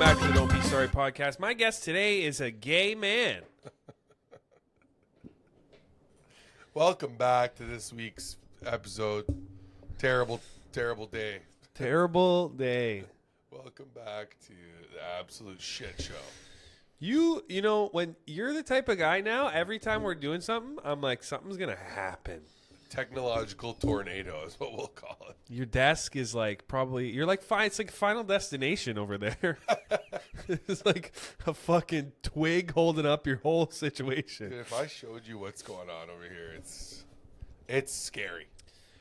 back to the Don't Be Sorry podcast. My guest today is a gay man. Welcome back to this week's episode. Terrible, terrible day. Terrible day. Welcome back to the absolute shit show. You know, when you're the type of guy now, every time we're doing something, I'm like, something's going to happen. Technological tornado is what we'll call it. Your desk is like probably, you're like, fine. It's like Final Destination over there. It's like a fucking twig holding up your whole situation. Dude, if I showed you what's going on over here, it's scary.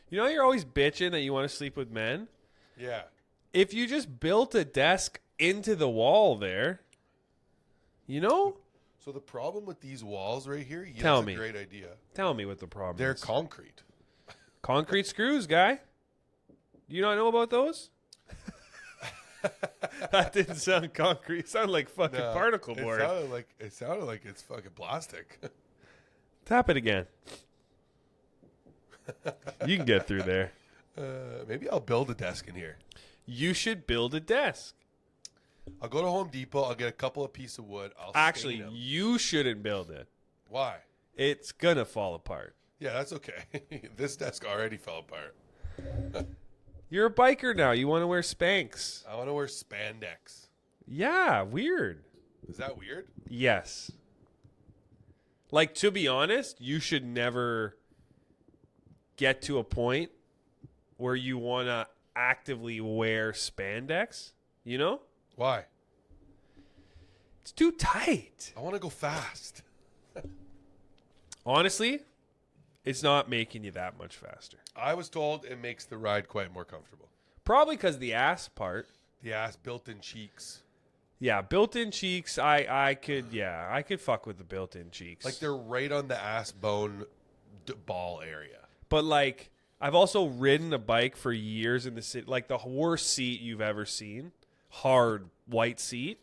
You know, you're always bitching that you want to sleep with men. Yeah. If you just built a desk into the wall there, you know? So the problem with these walls right here, Tell that's me. a great idea. Tell me what the problem They're is. concrete. Concrete screws, guy. Do you not know about those? That didn't sound concrete. It sounded like fucking No, particle board. It sounded like it's fucking plastic. Tap it again. You can get through there. Maybe I'll build a desk in here. You should build a desk. I'll go to Home Depot. I'll get a couple of pieces of wood. I'll Actually, stain them. you shouldn't build it. Why? It's gonna fall apart. Yeah, that's okay. This desk already fell apart. You're a biker now. You want to wear Spanx. I want to wear spandex. Yeah, weird. Is that weird? Yes. Like, to be honest, you should never get to a point where you want to actively wear spandex, you know? Why? It's too tight. I want to go fast. Honestly, it's not making you that much faster. I was told it makes the ride quite more comfortable. Probably because the ass part. The ass built-in cheeks. Yeah, built-in cheeks, I could fuck with the built-in cheeks. Like they're right on the ass bone ball area. But like, I've also ridden a bike for years in the city, like the worst seat you've ever seen. Hard white seat.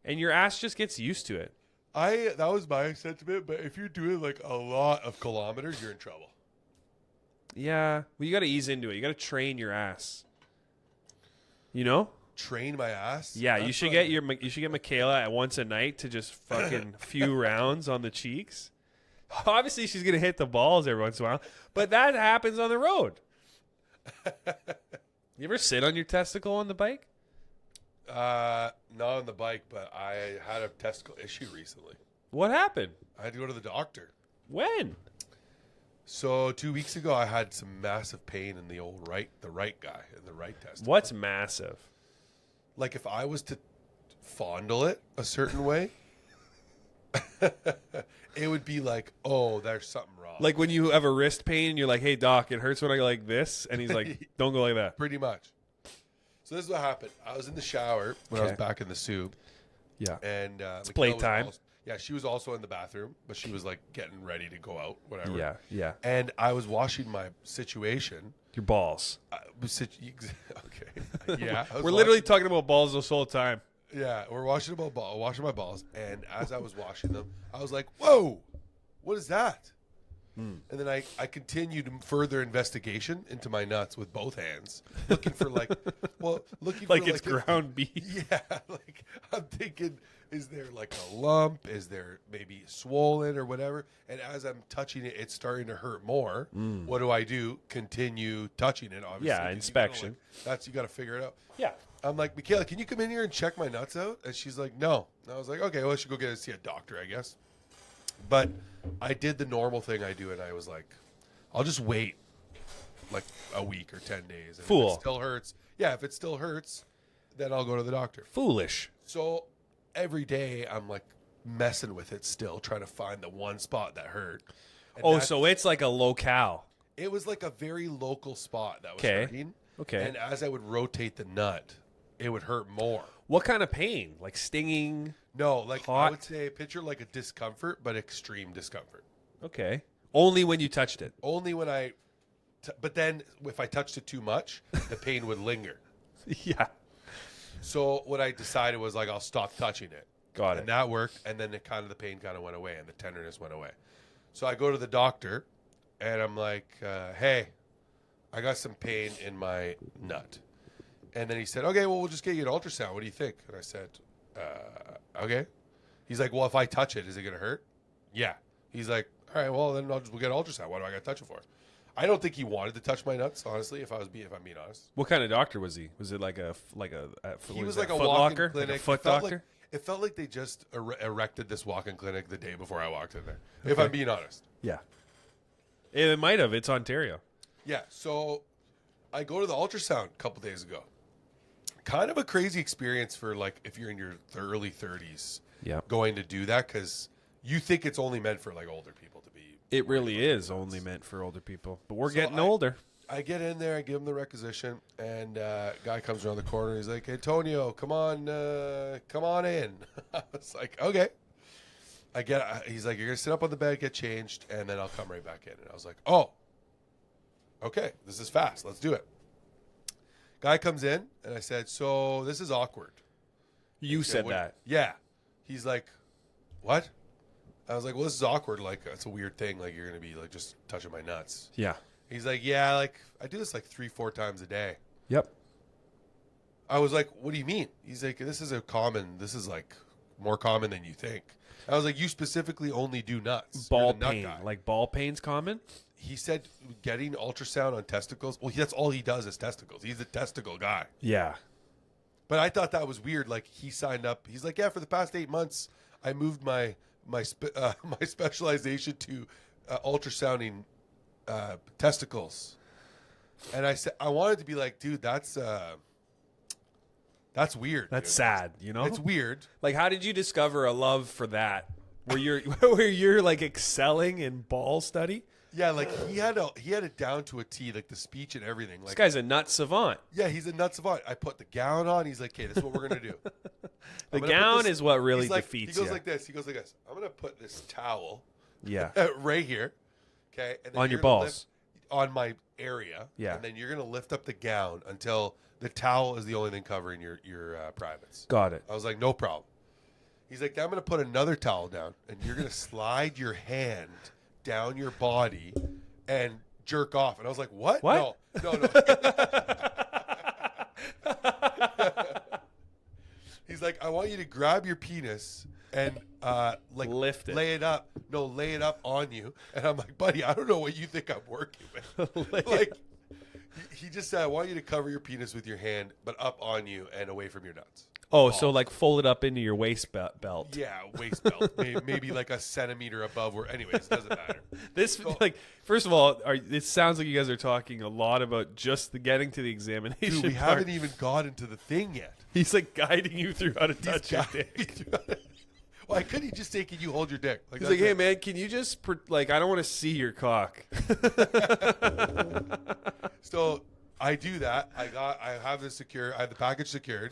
And your ass just gets used to it. That was my sentiment, but if you're doing like a lot of kilometers, you're in trouble. Yeah, well, you got to ease into it. You got to train your ass. You know? Train my ass? Yeah, That's you should fun. get Michaela at once a night to just fucking few rounds on the cheeks. Obviously, she's gonna hit the balls every once in a while, but that happens on the road. You ever sit on your testicle on the bike? Not on the bike, but I had a testicle issue recently. What happened? I had to go to the doctor. When? So 2 weeks ago, I had some massive pain in the right guy, in the right testicle. What's massive? Like if I was to fondle it a certain way, it would be like, oh, there's something wrong. Like when you have a wrist pain and you're like, hey, doc, it hurts when I go like this. And he's like, don't go like that. Pretty much. So this is what happened. I was in the shower when I was back in the soup. Yeah. And it's playtime. Yeah, she was also in the bathroom, but she was like getting ready to go out, whatever. Yeah, yeah. And I was washing my situation. Your balls. Okay. Yeah. We're literally talking about balls this whole time. Yeah, we're washing my balls, and as I was washing them, I was like, "Whoa, what is that?" And then I continued further investigation into my nuts with both hands, looking for like It's ground beef. Yeah, like I'm thinking, is there like a lump? Is there maybe swollen or whatever? And as I'm touching it, it's starting to hurt more. What do? Continue touching it, obviously. Yeah, inspection. You got to figure it out. Yeah. I'm like, Michaela, can you come in here and check my nuts out? And she's like, no. And I was like, okay, well, I should go see a doctor, I guess. But I did the normal thing I do, and I was like, I'll just wait like a week or 10 days. And Fool. If it still hurts, if it still hurts, then I'll go to the doctor. Foolish. So every day I'm like messing with it still, trying to find the one spot that hurt. And So it's like a locale. it was like a very local spot that was Okay. hurting. Okay. And as I would rotate the nut, it would hurt more. What kind of pain? Like stinging? No, like Hot? I would say picture like a discomfort, but extreme discomfort. Okay. Only when you touched it. Only when but then if I touched it too much, the pain would linger. Yeah. So what I decided was like, I'll stop touching it. Got it. And that worked. And then the pain kind of went away and the tenderness went away. So I go to the doctor and I'm like, hey, I got some pain in my nut. And then he said, okay, well, we'll just get you an ultrasound. What do you think? And I said, okay. He's like, well, if I touch it, is it going to hurt? Yeah. He's like, all right, well, then we'll get an ultrasound. What do I got to touch it for? I don't think he wanted to touch my nuts, honestly, if I'm being honest. What kind of doctor was he? Was it He was like a foot walk-in locker? clinic. Like a foot doctor? It felt like they just erected this walk-in clinic the day before I walked in there, if I'm being honest. Yeah. It might have. It's Ontario. Yeah, so I go to the ultrasound a couple days ago. Kind of a crazy experience for, like, if you're in your early 30s going to do that, because you think it's only meant for, like, older people to be. It really is only meant for older people. But we're getting older. I get in there, I give him the requisition, and guy comes around the corner. He's like, Antonio, come on in. I was like, okay. He's like, you're going to sit up on the bed, get changed, and then I'll come right back in. And I was like, oh, okay, this is fast. Let's do it. Guy comes in, and I said, so this is awkward. You said that. Yeah. He's like, what? I was like, well, this is awkward. Like, it's a weird thing. Like, you're going to be, like, just touching my nuts. Yeah. He's like, yeah, like, I do this, like, 3-4 times a day. Yep. I was like, what do you mean? He's like, this is like more common than you think. I was like, you specifically only do nuts. Ball You're the nut pain. guy. Like ball pain's common? He said getting ultrasound on testicles. Well, that's all he does is testicles. He's a testicle guy. Yeah. But I thought that was weird. Like, he signed up. He's like, yeah, for the past 8 months, I moved my specialization to ultrasounding testicles. And I said, I wanted to be like, dude, that's weird. That's dude. sad, you know? It's weird. Like, how did you discover a love for that? Where you're like excelling in ball study? Yeah, like he had it down to a T, like the speech and everything. Like, This guy's a nut savant. yeah, he's a nut savant. I put the gown on. He's like, okay, this is what we're gonna do. The gown is what really defeats He goes you. like this. He goes like this. I'm gonna put this towel Yeah. right here, okay, and then On you're your gonna balls. on my area, Yeah. and then you're gonna lift up the gown until the towel is the only thing covering your privates. Got it. I was like, no problem. He's like, I'm gonna put another towel down, and you're gonna slide your hand down your body and jerk off. And I was like, what? What? No. He's like, I want you to grab your penis and like Lift it. lay it up. No, lay it up on you. And I'm like, buddy, I don't know what you think I'm working with. Like, he just said, I want you to cover your penis with your hand, but up on you and away from your nuts. Oh, so like fold it up into your waist belt. Yeah, waist belt. maybe like a centimeter above where, anyways, it doesn't matter. This, like, first of all, it sounds like you guys are talking a lot about just the getting to the examination. Dude, we part. haven't even gotten to the thing yet. He's like guiding you through how to touch your dick. Why couldn't he just say, can you hold your dick? He's like, hey, man, can you just, like, I don't want to see your cock. So I do that. I have the package secured.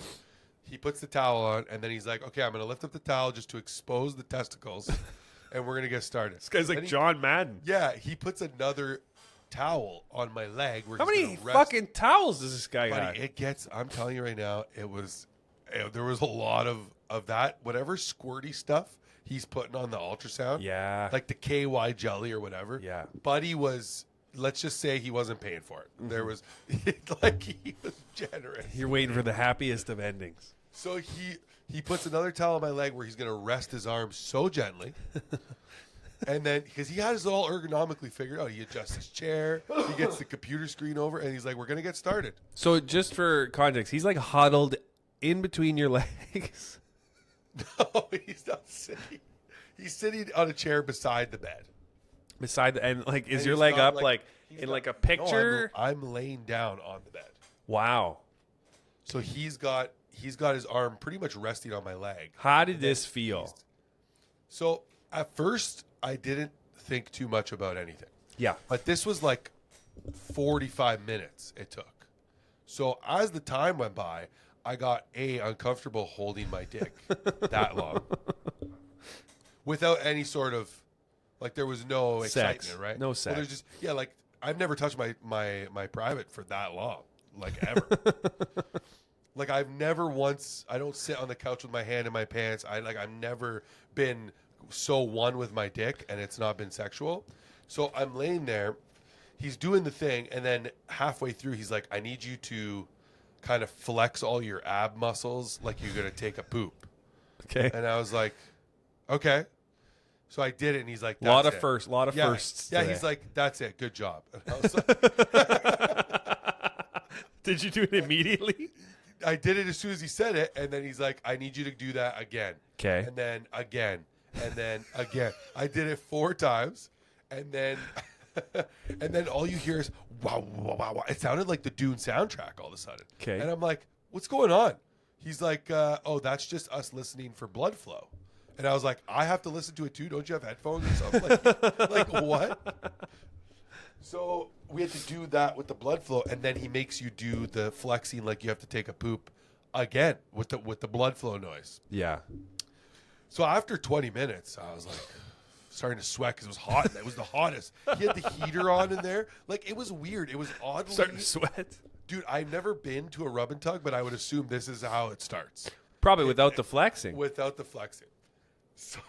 He puts the towel on, and then he's like, okay, I'm going to lift up the towel just to expose the testicles, and we're going to get started. This guy's like John Madden. Yeah, he puts another towel on my leg. Where How he's many gonna rest. fucking towels does this guy got? Buddy, I'm telling you right now, there was a lot of that, whatever squirty stuff he's putting on the ultrasound. Yeah. Like the KY jelly or whatever. Yeah. Buddy was, let's just say he wasn't paying for it. Mm-hmm. There was, like, he was generous. You're waiting for the happiest of endings. So he puts another towel on my leg where he's going to rest his arm so gently. And then, because he has it all ergonomically figured out, he adjusts his chair, he gets the computer screen over, and he's like, we're going to get started. So just for context, he's like huddled in between your legs. No, he's not sitting. He's sitting on a chair beside the bed. And like, is And your he's leg got, up like in like a picture? No, I'm laying down on the bed. Wow. So he's got his arm pretty much resting on my leg. How did this feel? So at first, I didn't think too much about anything. Yeah. But this was like 45 minutes it took. So as the time went by, I got uncomfortable holding my dick that long. Without any sort of, like, there was no Sex. excitement, right? No sex. Well, there's just, yeah, like, I've never touched my private for that long, like, ever. Like, I've never once, I don't sit on the couch with my hand in my pants. I've never been so one with my dick, and it's not been sexual. So I'm laying there, he's doing the thing, and then halfway through, he's like, I need you to kind of flex all your ab muscles like you're going to take a poop. Okay. And I was like, okay. So I did it, and he's like, A lot of "That's it." firsts. A lot of firsts. Yeah, today. he's like, "That's it. Good job." And I was like, Did you do it immediately? I did it as soon as he said it, and then he's like, "I need you to do that again." Okay. And then again, and then again. I did it 4 times, and then and then all you hear is wow, wow, wow, wow. It sounded like the Dune soundtrack all of a sudden. Okay. And I'm like, "What's going on?" He's like, "Oh, that's just us listening for blood flow." And I was like, "I have to listen to it too. Don't you have headphones or something?" Like what? So we had to do that with the blood flow, and then he makes you do the flexing like you have to take a poop again with the blood flow noise. Yeah. So after 20 minutes, I was like starting to sweat because it was hot. It was the hottest. He had the heater on in there. Like, it was weird. It was oddly Starting to sweat. Dude, I've never been to a rub and tug, but I would assume this is how it starts. Probably without the flexing. Without the flexing. So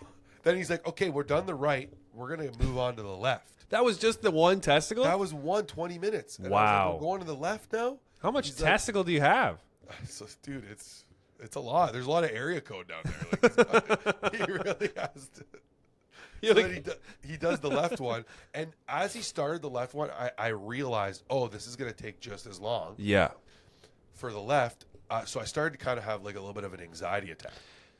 then he's like, "Okay, we're done the right. We're going to move on to the left." That was just the one testicle? That was 20 minutes. And I was Wow. like, "We're going to the left now?" How much He's testicle do you have? So, dude, it's a lot. There's a lot of area code down there. Like, he really has to. So then he does the left one, and as he started the left one, I realized, oh, this is going to take just as long Yeah. for the left. So I started to kind of have like a little bit of an anxiety attack.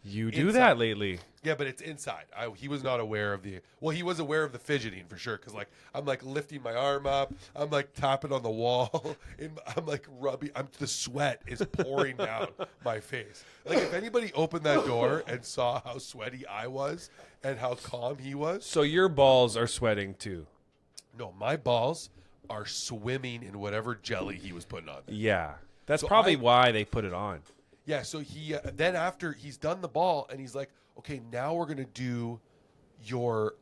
You do Inside. that lately. Yeah, but it's inside. He was not aware of he was aware of the fidgeting for sure. Cause like, I'm like lifting my arm up. I'm like tapping on the wall. I'm like rubbing. The sweat is pouring down my face. Like, if anybody opened that door and saw how sweaty I was and how calm he was. So your balls are sweating too. No, my balls are swimming in whatever jelly he was putting on there. Yeah. That's So probably why they put it on. Yeah, so he then after he's done the ball and he's like, "Okay, now we're gonna do your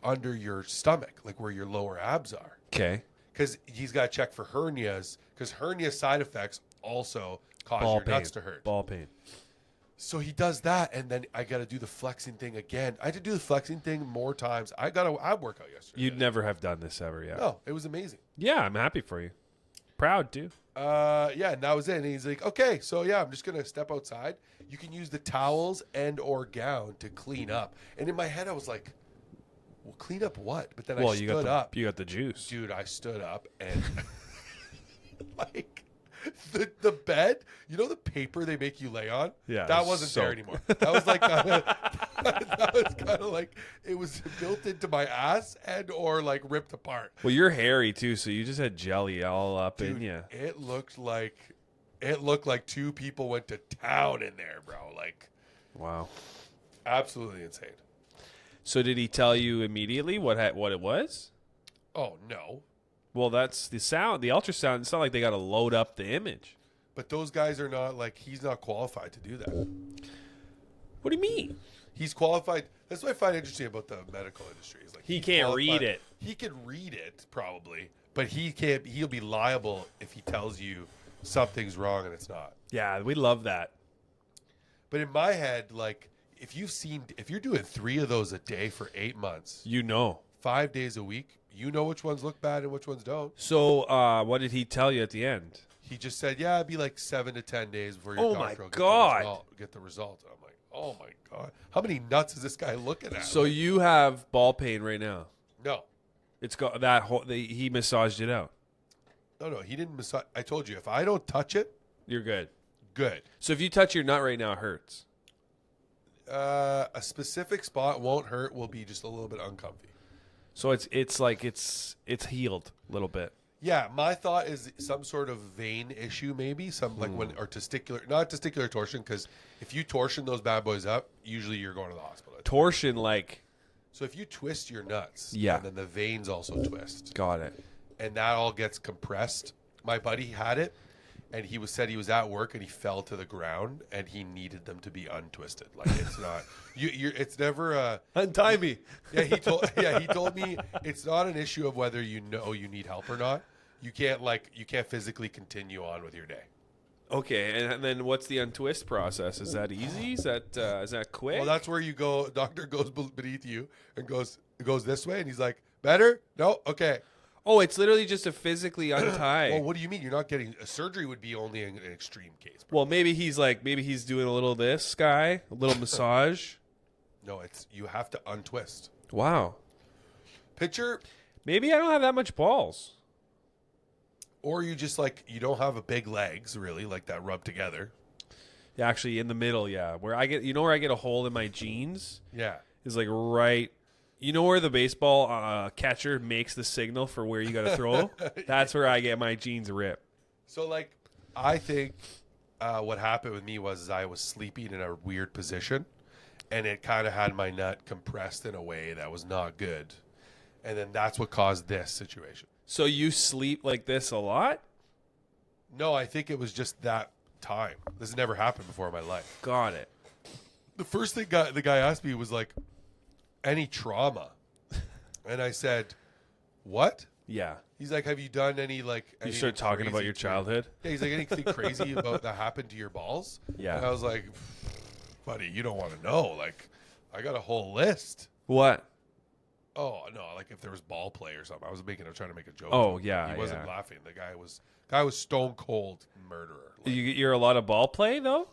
under your stomach, like where your lower abs are." Okay. Because he's got to check for hernias, because hernia side effects also cause Ball your pain. nuts to hurt. Ball pain. So he does that, and then I got to do the flexing thing again. I had to do the flexing thing more times. I got an ab workout yesterday. You'd never have done this ever, yeah. No, it was amazing. Yeah, I'm happy for you. Proud too. Yeah, and that was it. And he's like, "Okay, so yeah, I'm just gonna step outside. You can use the towels and or gown to clean up." And in my head, I was like, "Well, clean up what?" But then I you stood up. You got the juice. Dude, I stood up and like the bed, you know the paper they make you lay on? Yeah, That wasn't there anymore. That was like that was kind of like it was built into my ass and or like ripped apart. Well, you're hairy too, so you just had jelly all up in Dude, you. it looked like 2 people went to town in there, bro. Like, Wow. absolutely insane. So did he tell you immediately what it was? Oh no. Well, that's the sound, the ultrasound. It's not like they got to load up the image. But those guys are not like he's not qualified to do that. What do you mean? He's qualified. That's what I find interesting about the medical industry. Is like He he's can't qualified. read it. He can read it probably, but he can't. He'll be liable if he tells you something's wrong and it's not. Yeah, we love that. But in my head, like if you're doing 3 of those a day for 8 months, You know. 5 days a week, you know which ones look bad and which ones don't. So what did he tell you at the end? He just said, "Yeah, it'd be like 7 to 10 days before your Oh my doctor will God. get the result." And I'm like, "Oh my God, how many nuts is this guy looking at?" So you have ball pain right now. No, It's got that whole. He massaged it out. no, he didn't massage. I told you, if I don't touch it, You're good. good. So if you touch your nut right now, it hurts. A specific spot won't hurt. Will be just a little bit uncomfy. So it's like it's healed a little bit. Yeah, my thought is some sort of vein issue, maybe some like when or testicular, not testicular torsion, because if you torsion those bad boys up, usually you're going to the hospital. Torsion, like, So if you twist your nuts, Yeah. and then the veins also twist, got it. and that all gets compressed. My buddy had it, and said he was at work and he fell to the ground and he needed them to be untwisted. Like it's not it's never Untie me. Yeah, he told me it's not an issue of whether you know you need help or not. You can't physically continue on with your day. Okay, and then what's the untwist process? Is that easy? Is that quick? Well, that's where you go. Doctor goes beneath you and goes this way, and he's like, "Better? No, okay." Oh, it's literally just to physically untie. Well, what do you mean? You're not getting a surgery? Would be only an extreme case. Bro. Well, maybe he's doing a little this guy, a little massage. No, it's you have to untwist. Wow. Picture, Maybe I don't have that much balls. or you just like you don't have a big legs really like that rub together. Yeah, actually, in the middle, yeah, where I get, where I get a hole in my jeans Yeah. is like right. You know where the baseball catcher makes the signal for where you got to throw? That's where I get my jeans ripped. So like, I think what happened with me was I was sleeping in a weird position, and it kind of had my nut compressed in a way that was not good, and then that's what caused this situation. So you sleep like this a lot? No, I think it was just that time. This has never happened before in my life. Got it. The first thing the guy asked me was like, any trauma? And I said, what? Yeah. He's like, have you done any like... You start talking about your childhood? Yeah, he's like, anything crazy about that happened to your balls? Yeah. And I was like, buddy, you don't want to know. Like, I got a whole list. What? Oh, no, like if there was ball play or something. I was trying to make a joke. Oh, yeah, He wasn't yeah. laughing. The guy was stone cold murderer. Like, You're a lot of ball play, though?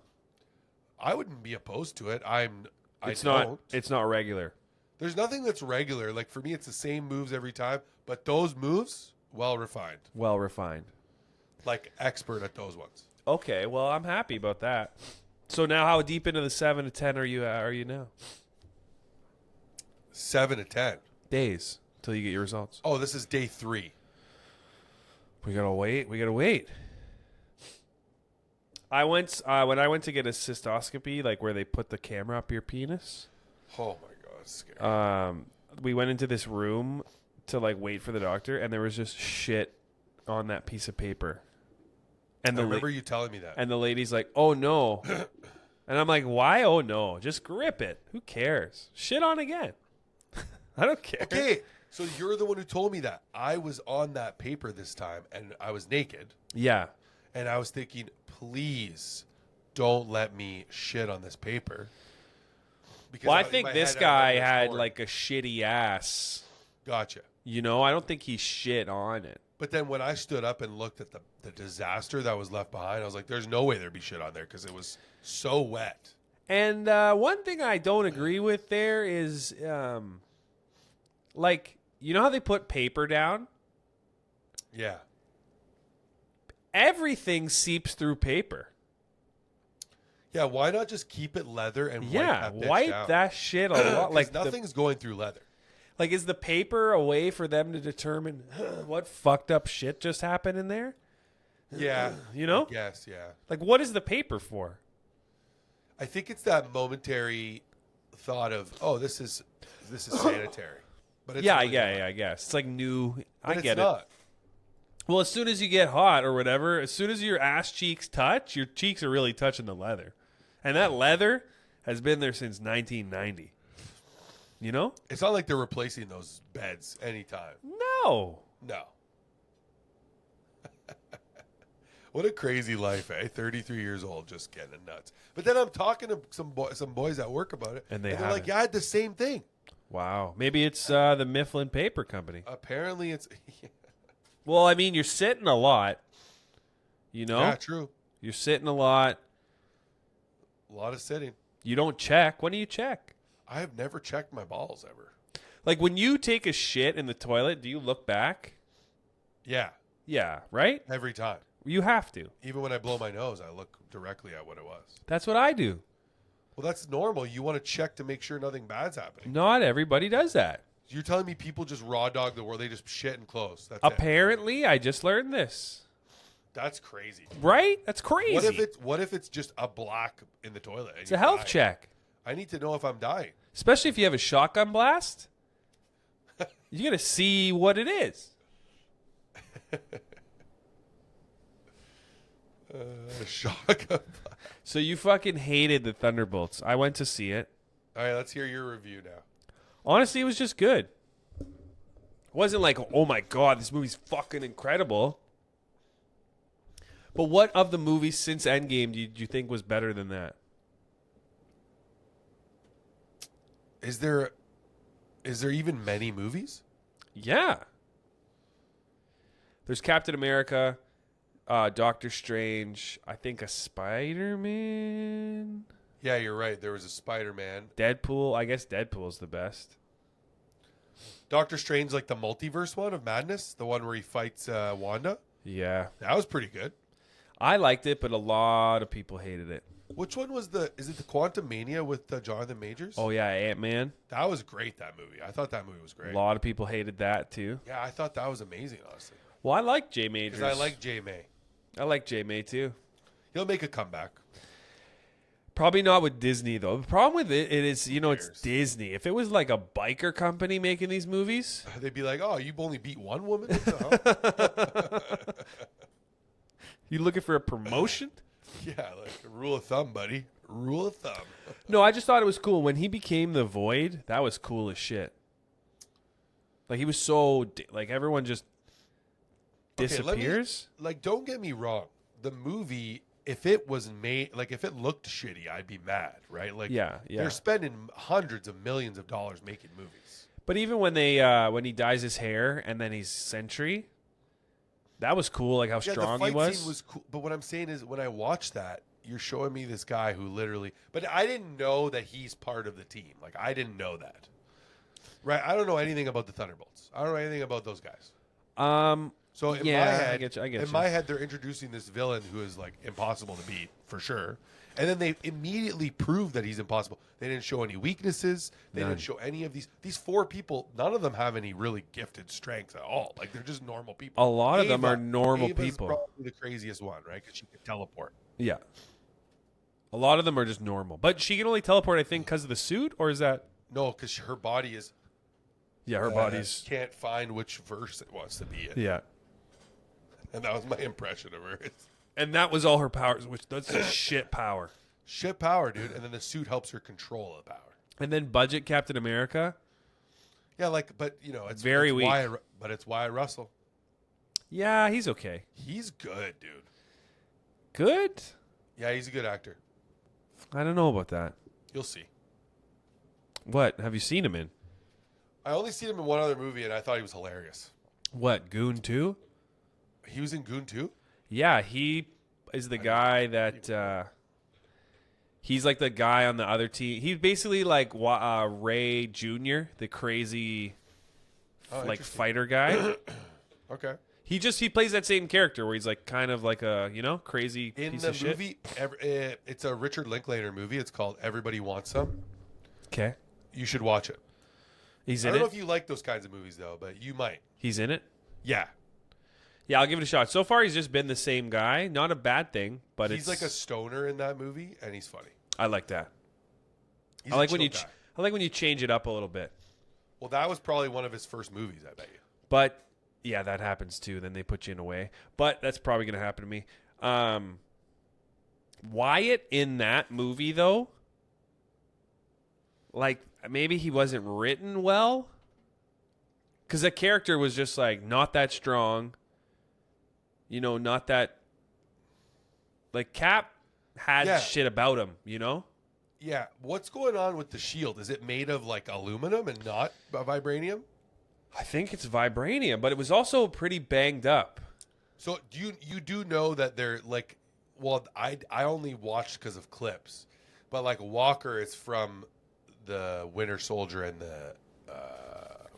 I wouldn't be opposed to it. It's not regular. There's nothing that's regular. Like for me, it's the same moves every time, but those moves, well refined. Well refined. Like expert at those ones. Okay, well, I'm happy about that. So now, how deep into the 7 to 10 are you now? 7 to 10 days till you get your results. Oh, this is day 3. We gotta wait. I went when I went to get a cystoscopy, like where they put the camera up your penis. Oh my god, it's scary. We went into this room to like wait for the doctor, and there was just shit on that piece of paper. And I remember you telling me that. And the lady's like, "Oh no," and I'm like, "Why? Oh no, just grip it. Who cares? Shit on again. I don't care." Okay, so you're the one who told me that. I was on that paper this time, and I was naked. Yeah. And I was thinking, please don't let me shit on this paper. Because Well, I think this guy had like a shitty ass. Gotcha. I don't think he shit on it. But then when I stood up and looked at the disaster that was left behind, I was like, there's no way there'd be shit on there because it was so wet. And one thing I don't agree with there is, like, you know how they put paper down? Yeah. Everything seeps through paper. Yeah, why not just keep it leather and wipe that shit a lot. Like nothing's going through leather. Like, is the paper a way for them to determine what fucked up shit just happened in there? Yeah. Yes, yeah. Like, what is the paper for? I think it's that momentary thought of, oh, this is sanitary. But it's I guess. It's like new. But I get not. it. Well, as soon as you get hot or whatever, as soon as your ass cheeks touch, your cheeks are really touching the leather. And that leather has been there since 1990. You know? It's not like they're replacing those beds anytime. No. What a crazy life, eh? 33 years old, just getting nuts. But then I'm talking to some boys at work about it, and they're like, yeah, I had the same thing. Wow. Maybe it's the Mifflin Paper Company. Apparently it's... Well, I mean, you're sitting a lot, you know? Yeah, true. You're sitting a lot. A lot of sitting. You don't check. When do you check? I have never checked my balls ever. Like, when you take a shit in the toilet, do you look back? Yeah. Yeah, right? Every time. You have to. Even when I blow my nose, I look directly at what it was. That's what I do. Well, that's normal. You want to check to make sure nothing bad's happening. Not everybody does that. You're telling me people just raw dog the world. They just shit and close. That's Apparently, I just learned this. That's crazy. Right? That's crazy. What if it's just a black in the toilet? It's a health check. I need to know if I'm dying. Especially if you have a shotgun blast. You got to see what it is. Shotgun blast. So you fucking hated the Thunderbolts. I went to see it. All right, let's hear your review now. Honestly, it was just good. It wasn't like, oh my God, this movie's fucking incredible. But what of the movies since Endgame did you think was better than that? Is there even many movies? Yeah. There's Captain America, Doctor Strange, I think a Spider-Man, Yeah, you're right. There was a Spider-Man. Deadpool. I guess Deadpool's the best. Doctor Strange, like the multiverse one of Madness, the one where he fights Wanda. Yeah. That was pretty good. I liked it, but a lot of people hated it. Which one was is it the Quantum Mania with Jonathan Majors? Oh, yeah, Ant-Man. That was great, that movie. I thought that movie was great. A lot of people hated that, too. Yeah, I thought that was amazing, honestly. Well, I like Jay Majors. Because I like J. May. I like Jay May, too. He'll make a comeback. Probably not with Disney, though. The problem with it is, you know, it's Cares? Disney. If it was like a biker company making these movies, They'd be like, oh, you only beat one woman? What the hell? you looking for a promotion? Yeah, like a rule of thumb, buddy. Rule of thumb. No, I just thought it was cool. When he became the Void, that was cool as shit. Like, he was so, like, everyone just disappears. Like, don't get me wrong. The movie, if it was made, like, if it looked shitty, I'd be mad, right? Like, Yeah. they're spending hundreds of millions of dollars making movies. But even when when he dyes his hair and then he's Sentry, that was cool, like how strong the he fight was. scene was cool. But what I'm saying is, when I watched that, you're showing me this guy who literally, but I didn't know that he's part of the team. Like, I didn't know that. Right? I don't know anything about the Thunderbolts. I don't know anything about those guys. So in my head, I get you. my head, they're introducing this villain who is like impossible to beat for sure, and then they immediately prove that he's impossible. They didn't show any weaknesses. They None. didn't show any of these four people. None of them have any really gifted strengths at all. Like, they're just normal people. A lot of them are normal Ava's people. probably the craziest one, right? Because she can teleport. Yeah. A lot of them are just normal. But she can only teleport, I think, because of the suit, or is that? No, because her body is. Yeah, her body's. Can't find which verse it wants to be in. Yeah. And that was my impression of her. And that was all her powers, which that's a shit power. Shit power, dude. And then the suit helps her control the power. And then budget Captain America. Yeah, like, but you know, it's Very it's weak. But it's Wyatt Russell. Yeah, he's okay. He's good, dude. Good? Yeah, he's a good actor. I don't know about that. You'll see. What? Have you seen him in? I only seen him in one other movie, and I thought he was hilarious. What, Goon 2? He was in Goon 2? Yeah, he is the guy that he's like the guy on the other team. He's basically like Ray Jr., the crazy like fighter guy. Okay. He plays that same character where he's like kind of like a, crazy In piece the of shit. movie, it's a Richard Linklater movie. It's called Everybody Wants Some. Okay. You should watch it. He's I in don't know it? if you like those kinds of movies, though, but you might. He's in it? Yeah. Yeah, I'll give it a shot. So far, he's just been the same guy. Not a bad thing, but He's like a stoner in that movie, and he's funny. I like that. He's I like when you guy. I like when you change it up a little bit. Well, that was probably one of his first movies, I bet you. But yeah, that happens too. Then they put you in a way. But that's probably going to happen to me. Wyatt in that movie though, like maybe he wasn't written well, because the character was just like not that strong. Not that. Like Cap had shit about him. Yeah. What's going on with the shield? Is it made of like aluminum and not vibranium? I think it's vibranium, but it was also pretty banged up. So you do know that they're like, well, I only watched because of clips, but like Walker is from the Winter Soldier and the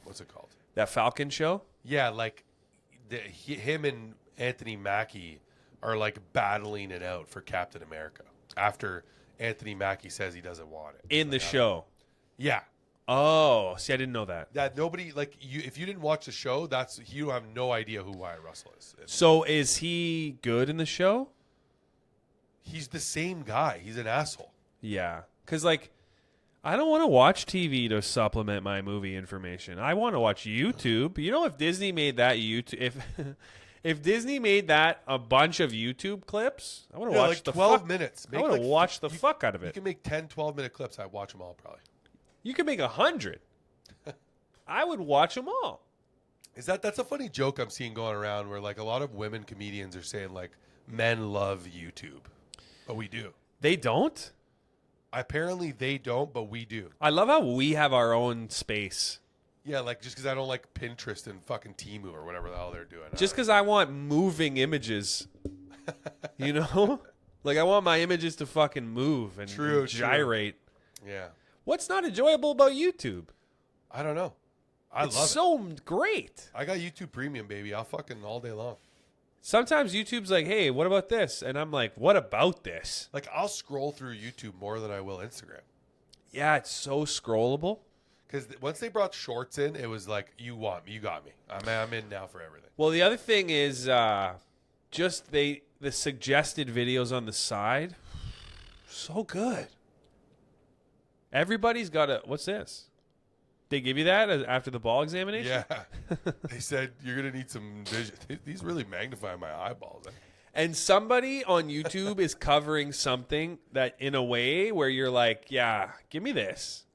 what's it called? That Falcon show? Yeah, like him and Anthony Mackie are like battling it out for Captain America after Anthony Mackie says he doesn't want it In the show. Yeah. Oh, see, I didn't know that. That nobody like you. If you didn't watch the show, you have no idea who Wyatt Russell is. So is he good in the show? He's the same guy. He's an asshole. Yeah, because like I don't want to watch TV to supplement my movie information. I want to watch YouTube. If Disney made that if Disney made that a bunch of YouTube clips, I want to watch like the 12 minutes. I want to watch the fuck out of You it. can make 10, 12-minute clips. I watch them all probably. You could make 100. I would watch them all. That's a funny joke I'm seeing going around where like a lot of women comedians are saying like men love YouTube, but we do. They don't? Apparently they don't, but we do. I love how we have our own space. Yeah, like just because I don't like Pinterest and fucking Temu or whatever the hell they're doing. Just because I want moving images. You know? Like, I want my images to fucking move and gyrate. True. Yeah. What's not enjoyable about YouTube? I don't know. It's so great. I got YouTube Premium, baby. I'll fucking all day long. Sometimes YouTube's like, hey, what about this? And I'm like, what about this? Like, I'll scroll through YouTube more than I will Instagram. Yeah, it's so scrollable. Because once they brought shorts in, it was like, you want me, you got me. I'm in now for everything. Well, the other thing is just the suggested videos on the side. So good. Everybody's got a, what's this? They give you that after the ball examination? Yeah. They said, you're going to need some vision. These really magnify my eyeballs. And somebody on YouTube is covering something that in a way where you're like, yeah, give me this.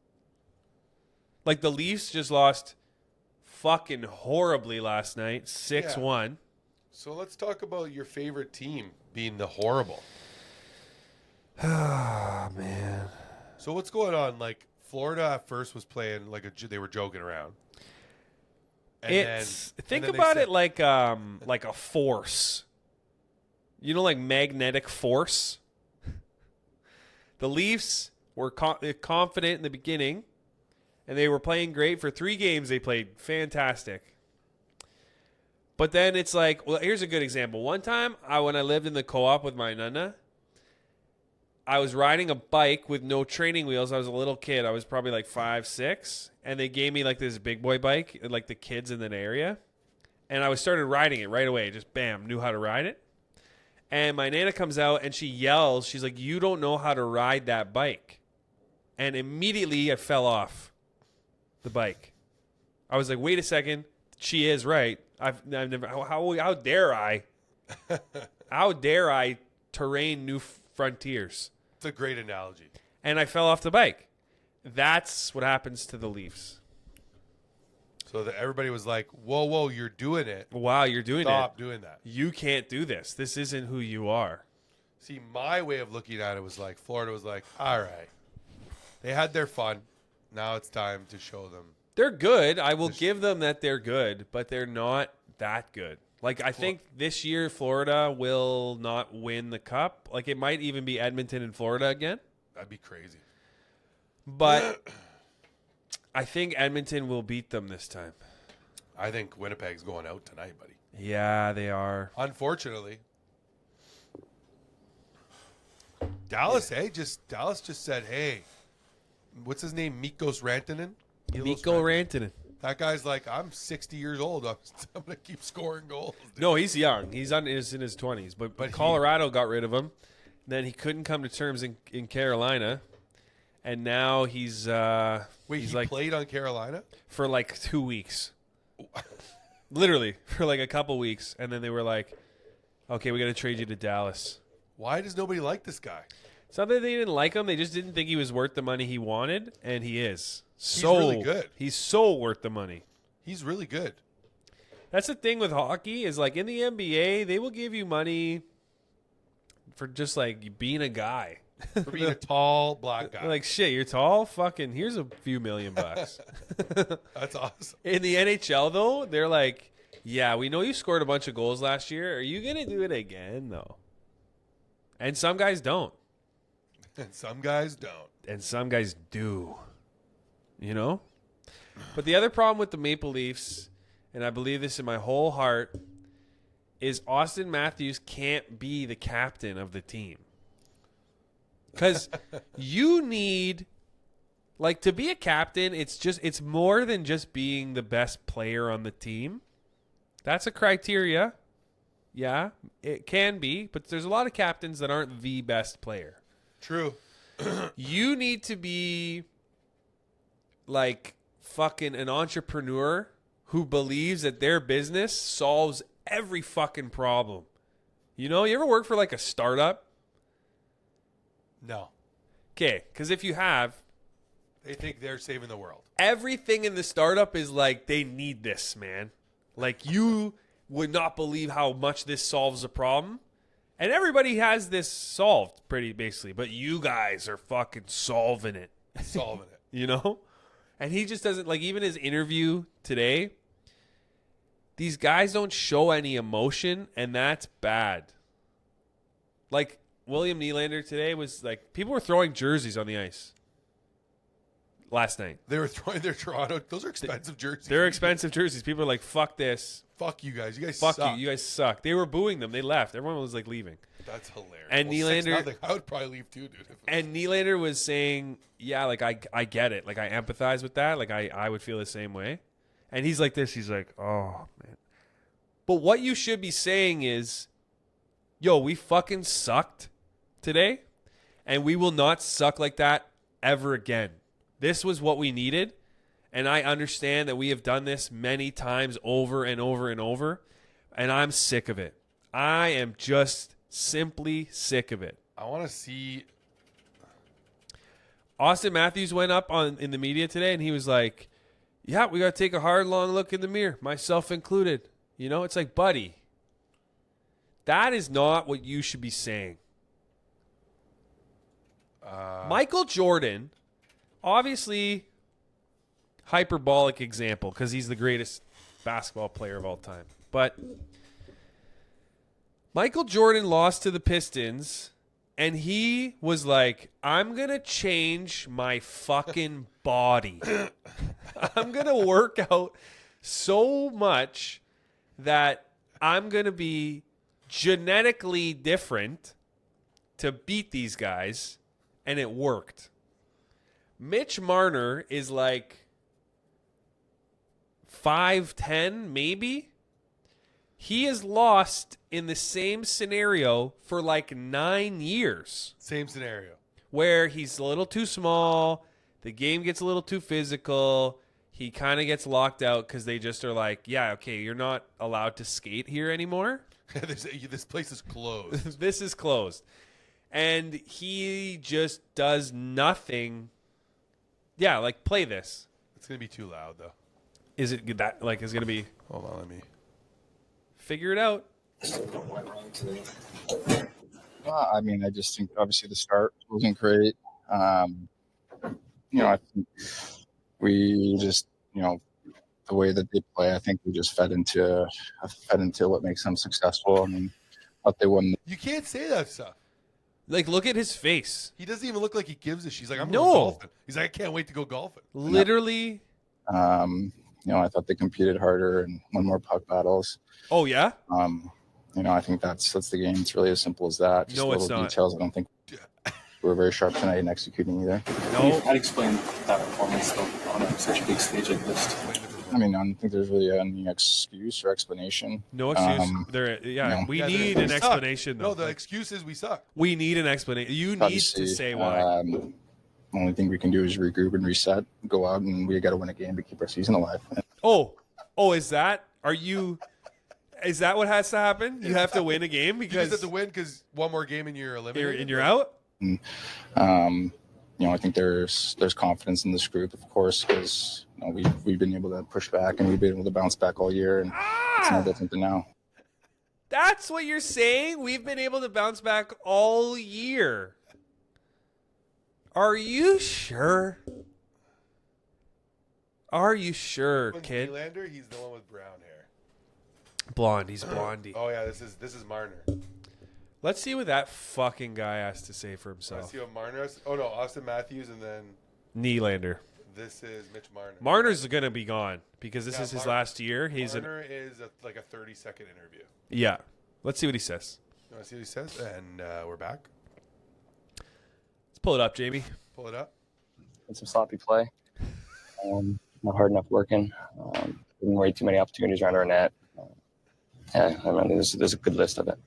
Like the Leafs just lost fucking horribly last night, 6-1. Yeah. So let's talk about your favorite team being the horrible. Ah, man. So what's going on? Like, Florida at first was playing like they were joking around. And think about it like a force. You know, like magnetic force. The Leafs were confident in the beginning, and they were playing great for 3 games. They played fantastic. But then it's like, well, here's a good example. One time, when I lived in the co-op with my nana, I was riding a bike with no training wheels. I was a little kid. I was probably like 5, 6. And they gave me like this big boy bike, like the kids in that area. And I started riding it right away. Just bam, knew how to ride it. And my nana comes out and she yells. She's like, you don't know how to ride that bike. And immediately I fell off the bike. I was like, wait a second. She is right. I've never, how dare I? How dare I terrain new frontiers? It's a great analogy. And I fell off the bike. That's what happens to the Leafs. So that everybody was like, whoa, you're doing it. Wow, you're doing it. Stop doing that. You can't do this. This isn't who you are. See, my way of looking at it was like, Florida was like, all right. They had their fun. Now it's time to show them. They're good. I will give them that they're good, but they're not that good. Like, I think this year Florida will not win the cup. Like, it might even be Edmonton and Florida again. That'd be crazy. But I think Edmonton will beat them this time. I think Winnipeg's going out tonight, buddy. Yeah, they are. Unfortunately. Dallas just said, hey, what's his name? Mikos Rantanen? Mikko Rantanen. That guy's like, I'm 60 years old. I'm going to keep scoring goals. Dude. No, he's young. He's in his 20s. But Colorado got rid of him. Then he couldn't come to terms in Carolina. And now he's Wait, he's he like played on Carolina? For like 2 weeks. Literally, for like a couple weeks. And then they were like, okay, we got to trade you to Dallas. Why does nobody like this guy? It's not that they didn't like him. They just didn't think he was worth the money he wanted. And he is. He's really good. He's so worth the money. He's really good. That's the thing with hockey is like in the NBA, they will give you money for just like being a guy. For being a tall black guy. Like, shit, you're tall? Fucking, here's a few $1 million. That's awesome. In the NHL, though, they're like, yeah, we know you scored a bunch of goals last year. Are you going to do it again, though? And some guys don't. And some guys don't. And some guys do. You know? But the other problem with the Maple Leafs, and I believe this in my whole heart, is Austin Matthews can't be the captain of the team. Because you need, like, to be a captain, it's more than just being the best player on the team. That's a criteria. Yeah, it can be, but there's a lot of captains that aren't the best player. True. You need to be like fucking an entrepreneur who believes that their business solves every fucking problem. You know, you ever work for like a startup? No. Okay, because if you have, they think they're saving the world. Everything in the startup is like, they need this, man. Like, you would not believe how much this solves a problem. And everybody has this solved pretty basically, but you guys are fucking solving it. Solving it. You know? And he just doesn't, like, even his interview today, these guys don't show any emotion, and that's bad. Like, William Nylander today was like, people were throwing jerseys on the ice last night. They were throwing their Toronto. Those are expensive jerseys. They're expensive jerseys. People are like, fuck this. Fuck you guys. You guys Fuck suck. you. You guys suck. They were booing them. They left. Everyone was like leaving. That's hilarious. And Nylander, 6-0, I would probably leave too, dude. and Nylander was saying, yeah, like I get it. Like I empathize with that. Like I would feel the same way. And he's like this. He's like, oh man. But what you should be saying is, yo, we fucking sucked today, and we will not suck like that ever again. This was what we needed, and I understand that we have done this many times over and over and over, and I'm sick of it. I am just simply sick of it. I want to see. Austin Matthews went up in the media today, and he was like, yeah, we got to take a hard, long look in the mirror, myself included. You know, it's like, buddy, that is not what you should be saying. Michael Jordan, obviously, hyperbolic example because he's the greatest basketball player of all time. But Michael Jordan lost to the Pistons, and he was like, I'm going to change my fucking body. I'm going to work out so much that I'm going to be genetically different to beat these guys. And it worked. Mitch Marner is like 5'10", maybe. He has lost in the same scenario for like 9 years. Same scenario. Where he's a little too small. The game gets a little too physical. He kind of gets locked out because they just are like, yeah, okay, you're not allowed to skate here anymore. This place is closed. This is closed. And he just does nothing. Yeah, like play this. It's gonna be too loud though. Is it that like is gonna be? Hold on, let me figure it out. I mean, I just think obviously the start wasn't great. I think we just, the way that they play, I think we just fed into what makes them successful. I mean, but they won. You can't say that stuff. Like, look at his face. He doesn't even look like he gives a shit. He's like, I'm No. going golfing. He's like, I can't wait to go golfing. Literally. I thought they competed harder and won more puck battles. Oh yeah. I think that's the game. It's really as simple as that. Just No, it's little not. details. I don't think we were very sharp tonight in executing either. No. I'd explain that performance though on such a big stage like this. I mean, I don't think there's really any excuse or explanation. No excuse. We need an suck. explanation though. No, the excuse is we suck. We need an explanation. You need to say why. Only thing we can do is regroup and reset, go out, and we got to win a game to keep our season alive. Oh, is that? Is that what has to happen? You have to win a game You just because have to win because one more game and you're eliminated. you're out. I think there's confidence in this group, of course, because we've been able to push back and we've been able to bounce back all year, and it's no different than now. That's what you're saying? We've been able to bounce back all year. Are you sure? Are you sure, kid? Nylander, he's the one with brown hair. Blonde. He's blondie. Oh yeah, this is Marner. Let's see what that fucking guy has to say for I himself. see what Marner has. Oh no, Austin Matthews, and then Nylander. this is Mitch Marner. Marner's going to be gone because this Yeah, is his Marner- last year. Marner is like a 30-second interview. Yeah. Let's see what he says. You want to see what he says? And we're back. Let's pull it up, Jamie. Pull it up. It's some sloppy play. Not hard enough working. Giving way too many opportunities around our net. There's a good list of it.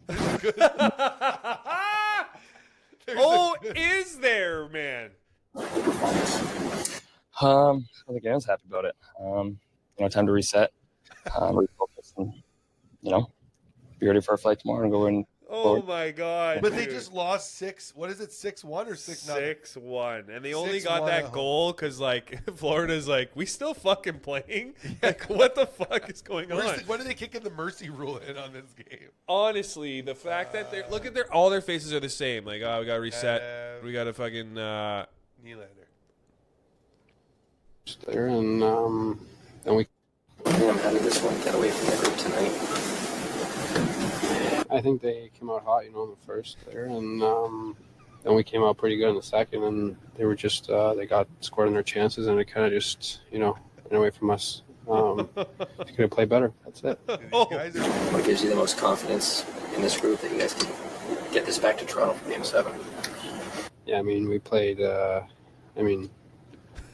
Is there, man? I think everyone's happy about it. Time to reset, refocus, and be ready for our flight tomorrow and go in. Oh my God! But they dude. just lost 6. What is it? 6-1 or 6-0? 6-1, and they only got 6-1 that at goal because Florida's like, we still fucking playing. Like, what the fuck is going on? When are they kicking the mercy rule in on this game? Honestly, the fact that they're look at all their faces are the same. Like, oh, we got to reset. We got to fucking. Nylander. there, and then we. How did this one get away from the group tonight? I think they came out hot, in the first there, and then we came out pretty good in the second, and they were just they got scored in their chances, and it kind of just went away from us. Could play better. That's it. Oh. What gives you the most confidence in this group that you guys can get this back to Toronto for Game 7? Yeah, we played.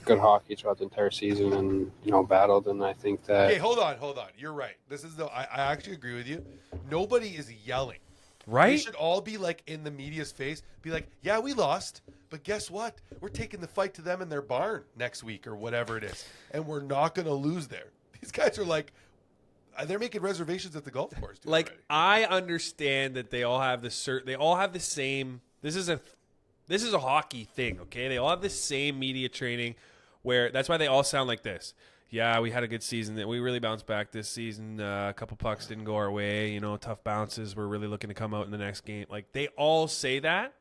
Good hockey throughout the entire season, and battled, and I think that. Okay, hold on. You're right. This is I actually agree with you. Nobody is yelling. Right? We should all be like in the media's face, be like, yeah, we lost, but guess what? We're taking the fight to them in their barn next week or whatever it is, and we're not going to lose there. These guys are like, they're making reservations at the golf course. Dude, like already. I understand that they all have the same. This is a hockey thing, okay? They all have the same media training, where that's why they all sound like this. Yeah, we had a good season. We really bounced back this season. A couple pucks didn't go our way. Tough bounces. We're really looking to come out in the next game. Like, they all say that,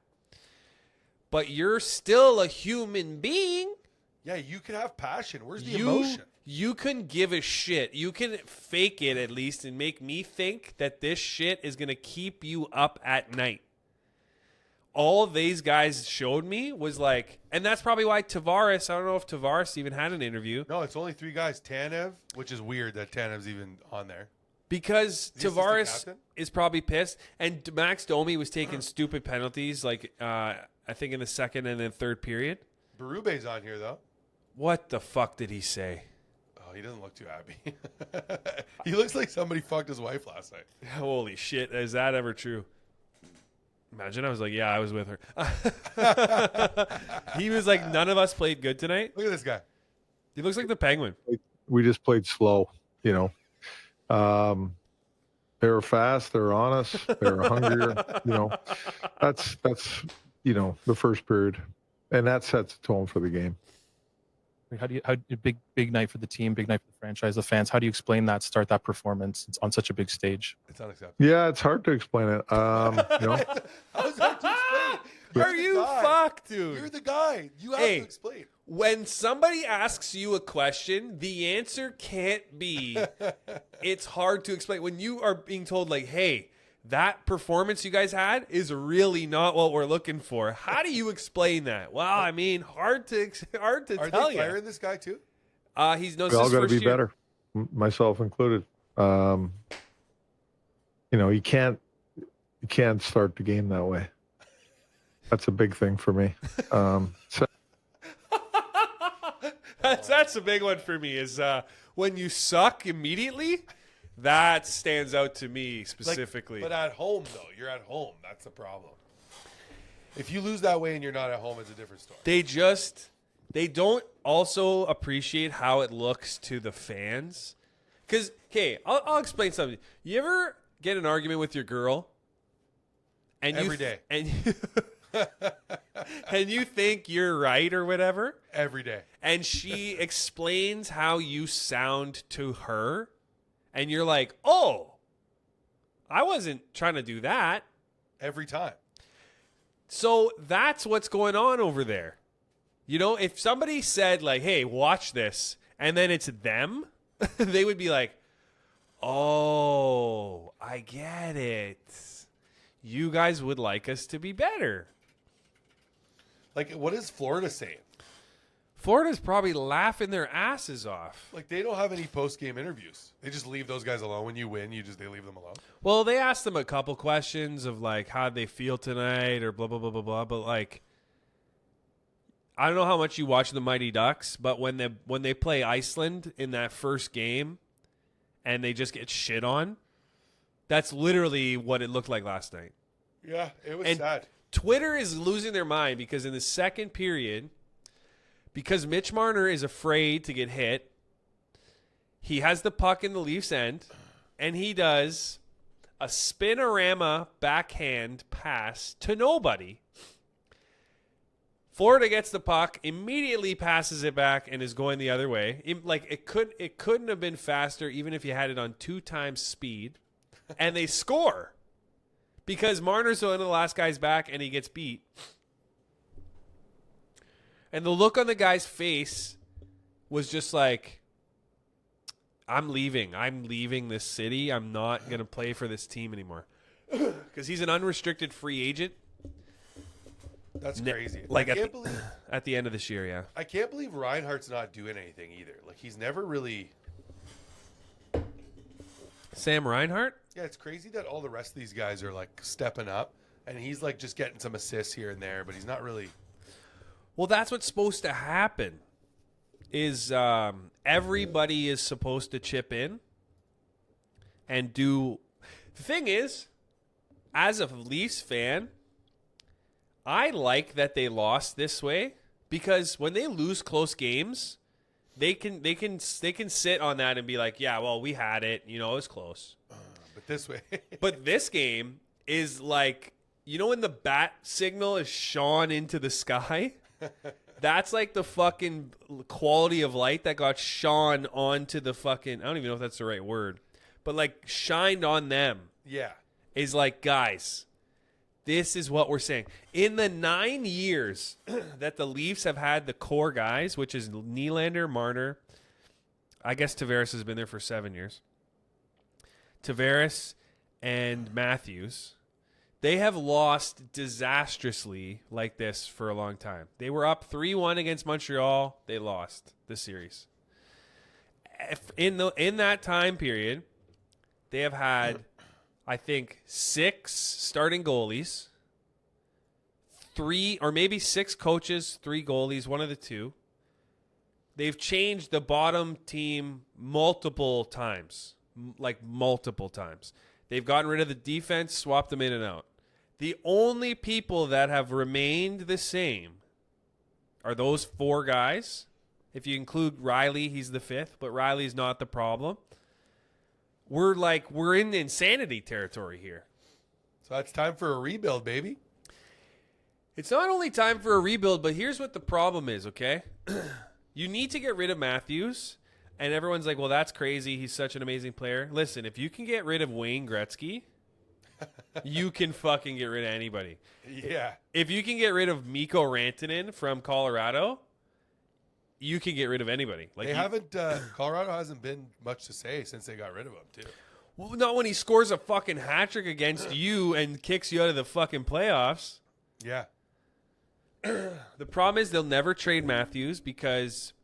but you're still a human being. Yeah, you can have passion. Where's the emotion? You can give a shit. You can fake it at least and make me think that this shit is going to keep you up at night. All these guys showed me was like, and that's probably why Tavares, I don't know if Tavares even had an interview. No, it's only 3 guys. Tanev, which is weird that Tanev's even on there. Because Tavares is probably pissed. And Max Domi was taking stupid penalties, like I think in the second and then third period. Berube's on here, though. What the fuck did he say? Oh, he doesn't look too happy. He looks like somebody fucked his wife last night. Holy shit, is that ever true? Imagine I was like, yeah, I was with her. He was like, none of us played good tonight. Look at this guy. He looks like the Penguin. We just played slow, They were fast. They were honest. They were hungrier. That's the first period, and that sets the tone for the game. How big night for the team, big night for the franchise, the fans. How do you explain that? Start that performance on such a big stage. It's unacceptable. Yeah, it's hard to explain it. How's that to explain? Are you fucked, dude? You're the guy. You have to explain. When somebody asks you a question, the answer can't be, it's hard to explain. When you are being told, like, hey, that performance you guys had is really not what we're looking for. How do you explain that? Well, I mean, hard to Are tell they you. firing this guy too? He's no. We all got to be better, myself included. You can't start the game that way. That's a big thing for me. That's a big one for me. Is when you suck immediately. That stands out to me specifically. But at home, though, you're at home. That's the problem. If you lose that way and you're not at home, it's a different story. They don't also appreciate how it looks to the fans. Because, okay, I'll explain something. You ever get an argument with your girl? And Every day. And and you think you're right or whatever? Every day. And she explains how you sound to her. And you're like, oh, I wasn't trying to do that. Every time. So that's what's going on over there. If somebody said, like, hey, watch this, and then it's them, they would be like, oh, I get it. You guys would like us to be better. Like, what is Florida saying? Florida's probably laughing their asses off. Like, they don't have any post-game interviews. They just leave those guys alone. When you win, they leave them alone. Well, they asked them a couple questions of, like, how'd they feel tonight or blah, blah, blah, blah, blah. But, like, I don't know how much you watch the Mighty Ducks, but when they play Iceland in that first game and they just get shit on, that's literally what it looked like last night. Yeah, it was sad. Twitter is losing their mind because in the second period, because Mitch Marner is afraid to get hit, he has the puck in the Leafs' end, and he does a spinorama backhand pass to nobody. Florida gets the puck, immediately passes it back, and is going the other way. It couldn't have been faster, even if you had it on 2 times speed, and they score because Marner's one of the last guys back, and he gets beat. And the look on the guy's face was just like, I'm leaving. I'm leaving this city. I'm not going to play for this team anymore. Because he's an unrestricted free agent. That's crazy. Like I can't believe at the end of this year, yeah. I can't believe Reinhardt's not doing anything either. Like he's never really. Sam Reinhart? Yeah, it's crazy that all the rest of these guys are like stepping up, and he's like just getting some assists here and there, but he's not really. Well, that's what's supposed to happen. Is everybody is supposed to chip in and do. The thing is, as a Leafs fan, I like that they lost this way because when they lose close games, they can sit on that and be like, yeah, well, we had it, it was close. But this way, but this game is like, when the bat signal is shone into the sky, that's like the fucking quality of light that got shone onto the fucking. I don't even know if that's the right word, but like shined on them. Yeah, is like, guys. This is what we're saying. In the 9 years that the Leafs have had the core guys, which is Nylander, Marner, I guess Tavares has been there for 7 years. Tavares and Matthews, they have lost disastrously like this for a long time. They were up 3-1 against Montreal. They lost the series. In that time period, they have had, I think, 6 starting goalies, 3 or maybe 6 coaches, 3 goalies, one of the two. They've changed the bottom team multiple times, like multiple times. They've gotten rid of the defense, swapped them in and out. The only people that have remained the same are those 4 guys. If you include Riley, he's the 5th, but Riley's not the problem. We're in insanity territory here. So it's time for a rebuild, baby. It's not only time for a rebuild, but here's what the problem is, okay? You need to get rid of Matthews, and everyone's like, well, that's crazy. He's such an amazing player. Listen, if you can get rid of Wayne Gretzky, you can fucking get rid of anybody. Yeah. If you can get rid of Mikko Rantanen from Colorado, you can get rid of anybody. Like Colorado hasn't been much to say since they got rid of him, too. Well, not when he scores a fucking hat trick against you and kicks you out of the fucking playoffs. Yeah. The problem is they'll never trade Matthews because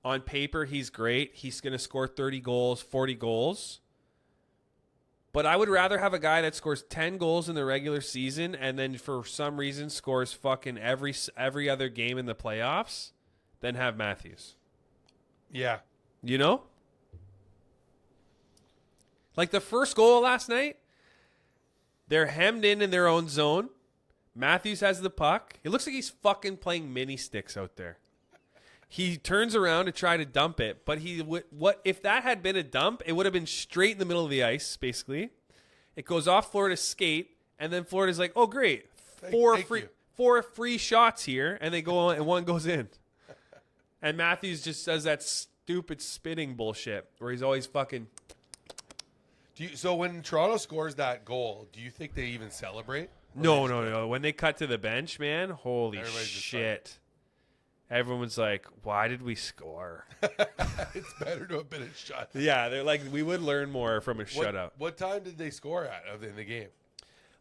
on paper he's great. He's going to score 30 goals, 40 goals. But I would rather have a guy that scores 10 goals in the regular season and then for some reason scores fucking every other game in the playoffs than have Matthews. Yeah. Like the first goal last night, they're hemmed in their own zone. Matthews has the puck. It looks like he's fucking playing mini sticks out there. He turns around to try to dump it, but what if that had been a dump? It would have been straight in the middle of the ice, basically. It goes off Florida's skate, and then Florida's like, "Oh, great, four free shots here," and they go on, and one goes in. And Matthews just does that stupid spitting bullshit where he's always fucking. So when Toronto scores that goal, do you think they even celebrate? No. When they cut to the bench, man, holy Everybody's shit. Everyone's like, why did we score? It's better to have been a shot. Yeah, they're like, we would learn more from a shutout. What time did they score at in the game?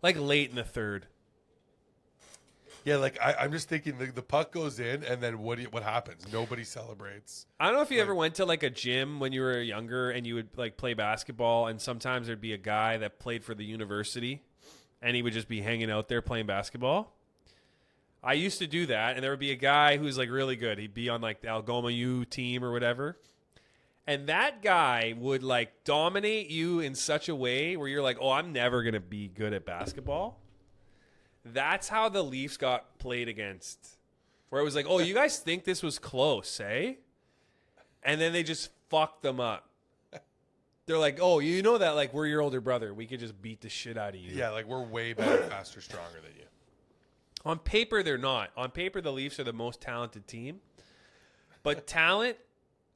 Like late in the third. Yeah, like I'm just thinking the puck goes in, and then what happens? Nobody celebrates. I don't know if you ever went to like a gym when you were younger and you would like play basketball, and sometimes there'd be a guy that played for the university, and he would just be hanging out there playing basketball. I used to do that, and there would be a guy who's like really good. He'd be on like the Algoma U team or whatever. And that guy would like dominate you in such a way where you're like, oh, I'm never going to be good at basketball. That's how the Leafs got played against. Where it was like, oh, you guys think this was close, eh? And then they just fucked them up. They're like, oh, you know that like we're your older brother. We could just beat the shit out of you. Yeah, like we're way better, faster, stronger than you. On paper, they're not. On paper, the Leafs are the most talented team. But talent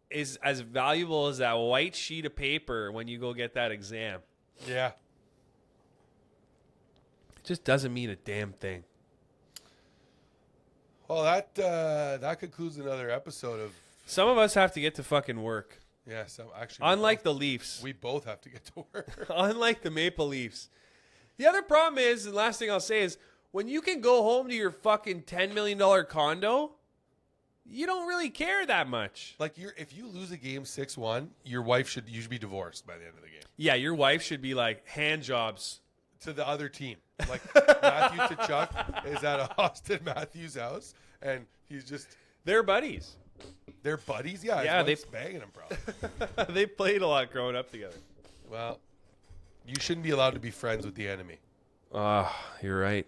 is as valuable as that white sheet of paper when you go get that exam. Yeah. It just doesn't mean a damn thing. Well, that concludes another episode of Some of us have to get to fucking work. Yeah, so actually, Unlike the Leafs. we both have to get to work. Unlike the Maple Leafs. The other problem is, and last thing I'll say is, when you can go home to your fucking $10 million condo, you don't really care that much. Like if you lose a game 6-1, your wife should be divorced by the end of the game. Yeah, your wife should be like hand jobs. To the other team. Like Matthew Tkachuk is at Austin Matthews' house, and he's just They're buddies. they're buddies. Yeah, Yeah, his wife's banging him probably. They played a lot growing up together. Well, you shouldn't be allowed to be friends with the enemy. You're right.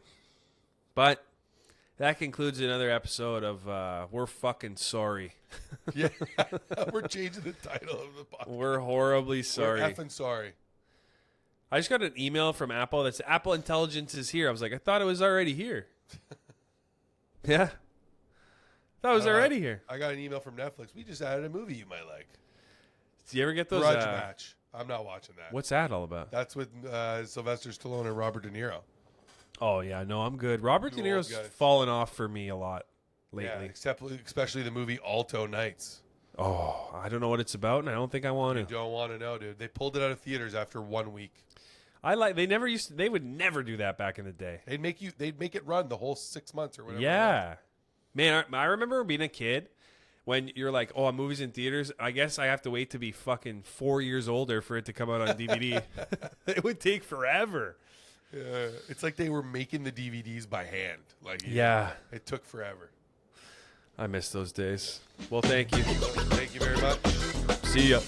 But that concludes another episode of We're Fucking Sorry. Yeah, we're changing the title of the podcast. We're horribly sorry. We're effing sorry. I just got an email from Apple that said Apple Intelligence is here. I was like, I thought it was already here. Yeah. Thought it was already here. I got an email from Netflix. We just added a movie you might like. Do you ever get those? Grudge Match. I'm not watching that. What's that all about? That's with Sylvester Stallone and Robert De Niro. Oh, yeah. No, I'm good. Robert De You old Niro's guy. fallen off for me a lot Yeah, lately. especially the movie Alto Nights. Oh, I don't know what it's about, and I don't think I want You to. don't want to know, dude. They pulled it out of theaters after 1 week. They would never do that back in the day. They'd make it run the whole 6 months or whatever. Yeah. Man, I remember being a kid when you're like, oh, a movie's in theaters. I guess I have to wait to be fucking 4 years older for it to come out on DVD. It would take forever. Yeah, it's like they were making the DVDs by hand. Like Yeah. it took forever. I miss those days. Well, thank you. Thank you very much. See ya.